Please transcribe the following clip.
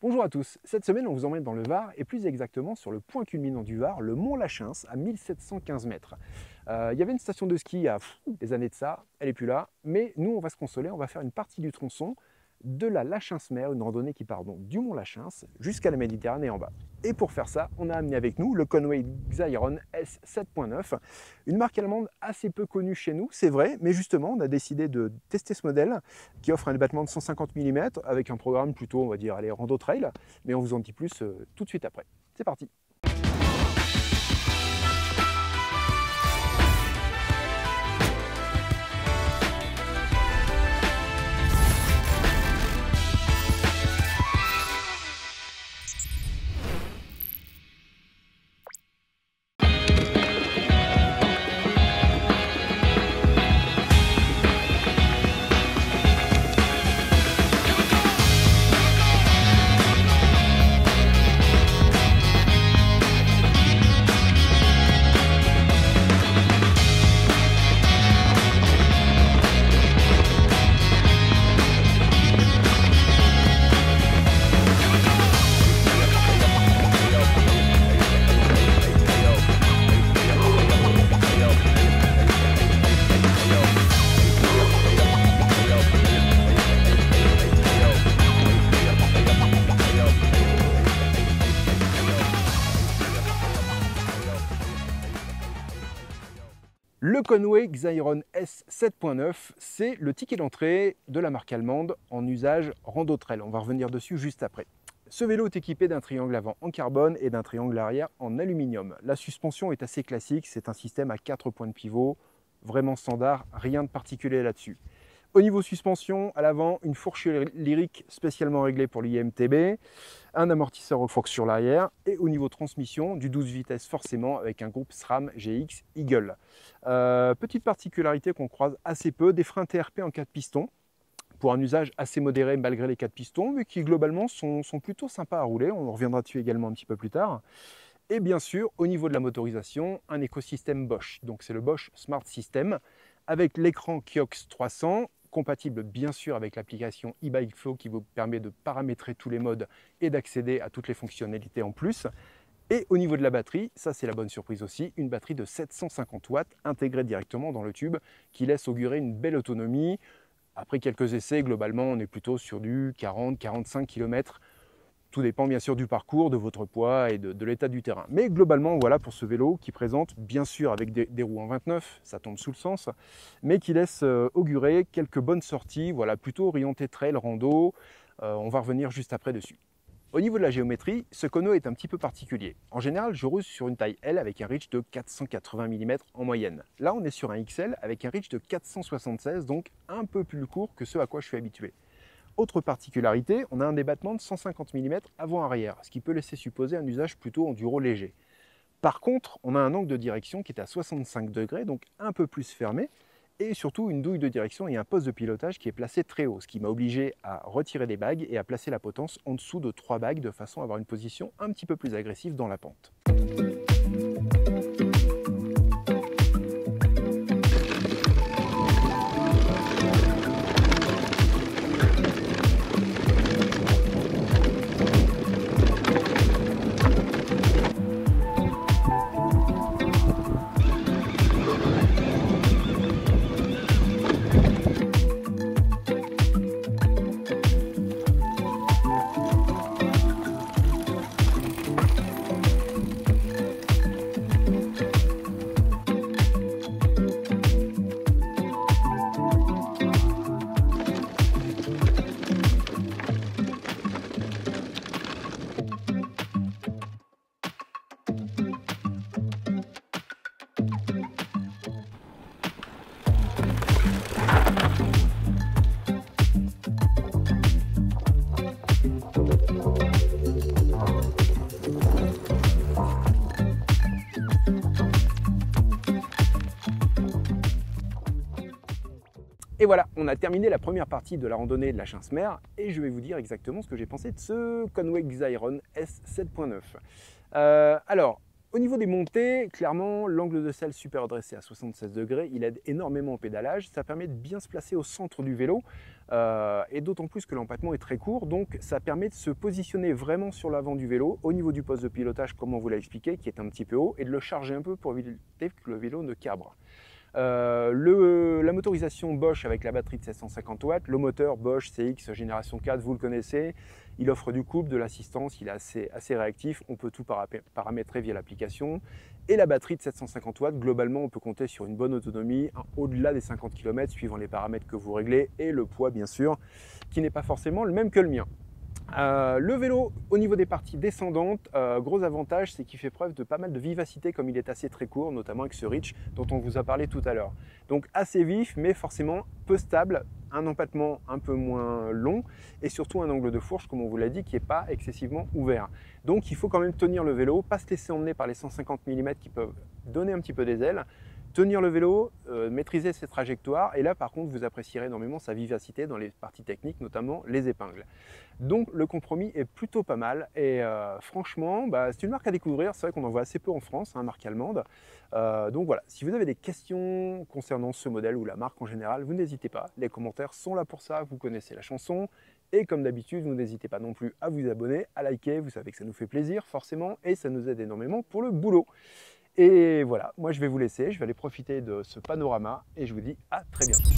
Bonjour à tous, cette semaine on vous emmène dans le Var et plus exactement sur le point culminant du Var, le mont Lachins à 1715 mètres. Il y avait une station de ski il y a des années de ça, elle n'est plus là, mais nous on va se consoler, on va faire une partie du tronçon de la Lachins-Mer, une randonnée qui part donc du mont Lachins jusqu'à la Méditerranée en bas. Et pour faire ça, on a amené avec nous le Conway Xairon S7.9, une marque allemande assez peu connue chez nous, c'est vrai, mais justement on a décidé de tester ce modèle qui offre un débattement de 150 mm avec un programme plutôt, on va dire, allez, rando trail, mais on vous en dit plus tout de suite après. C'est parti! Le Conway Xairon S7.9, c'est le ticket d'entrée de la marque allemande en usage rando trail. On va revenir dessus juste après. Ce vélo est équipé d'un triangle avant en carbone et d'un triangle arrière en aluminium. La suspension est assez classique, c'est un système à 4 points de pivot, vraiment standard, rien de particulier là-dessus. Au niveau suspension, à l'avant, une fourche lyrique spécialement réglée pour l'IMTB, un amortisseur au Fox sur l'arrière et au niveau transmission, du 12 vitesses forcément avec un groupe SRAM GX Eagle. Petite particularité qu'on croise assez peu, des freins TRP en 4 pistons pour un usage assez modéré malgré les 4 pistons, mais qui globalement sont plutôt sympas à rouler. On reviendra dessus également un petit peu plus tard. Et bien sûr, au niveau de la motorisation, un écosystème Bosch. Donc c'est le Bosch Smart System avec l'écran Kiox 300, compatible bien sûr avec l'application e-Bike Flow qui vous permet de paramétrer tous les modes et d'accéder à toutes les fonctionnalités en plus. Et au niveau de la batterie, ça c'est la bonne surprise aussi, une batterie de 750 watts intégrée directement dans le tube qui laisse augurer une belle autonomie. Après quelques essais, globalement on est plutôt sur du 40-45 km. Tout dépend bien sûr du parcours, de votre poids et de l'état du terrain. Mais globalement, voilà pour ce vélo qui présente, bien sûr avec des roues en 29, ça tombe sous le sens, mais qui laisse augurer quelques bonnes sorties, voilà, plutôt orientées trail, rando. On va revenir juste après dessus. Au niveau de la géométrie, ce Conway est un petit peu particulier. En général, je roule sur une taille L avec un reach de 480 mm en moyenne. Là, on est sur un XL avec un reach de 476, donc un peu plus court que ce à quoi je suis habitué. Autre particularité, on a un débattement de 150 mm avant-arrière, ce qui peut laisser supposer un usage plutôt enduro léger. Par contre, on a un angle de direction qui est à 65 degrés, donc un peu plus fermé, et surtout une douille de direction et un poste de pilotage qui est placé très haut, ce qui m'a obligé à retirer des bagues et à placer la potence en dessous de 3 bagues de façon à avoir une position un petit peu plus agressive dans la pente. Et voilà, on a terminé la première partie de la randonnée de Lachins-Mer et je vais vous dire exactement ce que j'ai pensé de ce Conway Xairon S7.9. Alors, Au niveau des montées, clairement, l'angle de selle super redressé à 76 degrés, il aide énormément au pédalage. Ça permet de bien se placer au centre du vélo et d'autant plus que l'empattement est très court. Donc, ça permet de se positionner vraiment sur l'avant du vélo, au niveau du poste de pilotage, comme on vous l'a expliqué, qui est un petit peu haut, et de le charger un peu pour éviter que le vélo ne cabre. La motorisation Bosch avec la batterie de 750 watts, le moteur Bosch CX génération 4, vous le connaissez, il offre du couple, de l'assistance, il est assez réactif, on peut tout paramétrer via l'application. Et la batterie de 750 watts, globalement on peut compter sur une bonne autonomie, au-delà des 50 km suivant les paramètres que vous réglez et le poids bien sûr, qui n'est pas forcément le même que le mien. Le vélo, au niveau des parties descendantes, gros avantage, c'est qu'il fait preuve de pas mal de vivacité comme il est assez très court, notamment avec ce Reach dont on vous a parlé tout à l'heure. Donc assez vif, mais forcément peu stable, un empattement un peu moins long et surtout un angle de fourche, comme on vous l'a dit, qui n'est pas excessivement ouvert. Donc il faut quand même tenir le vélo, pas se laisser emmener par les 150 mm qui peuvent donner un petit peu des ailes. Tenir le vélo, maîtriser ses trajectoires, et là par contre vous apprécierez énormément sa vivacité dans les parties techniques, notamment les épingles. Donc le compromis est plutôt pas mal et franchement c'est une marque à découvrir, c'est vrai qu'on en voit assez peu en France, marque allemande. Donc voilà, si vous avez des questions concernant ce modèle ou la marque en général, vous n'hésitez pas, les commentaires sont là pour ça, vous connaissez la chanson. Et comme d'habitude, vous n'hésitez pas non plus à vous abonner, à liker, vous savez que ça nous fait plaisir forcément et ça nous aide énormément pour le boulot. Et voilà, moi je vais vous laisser, je vais aller profiter de ce panorama et je vous dis à très bientôt.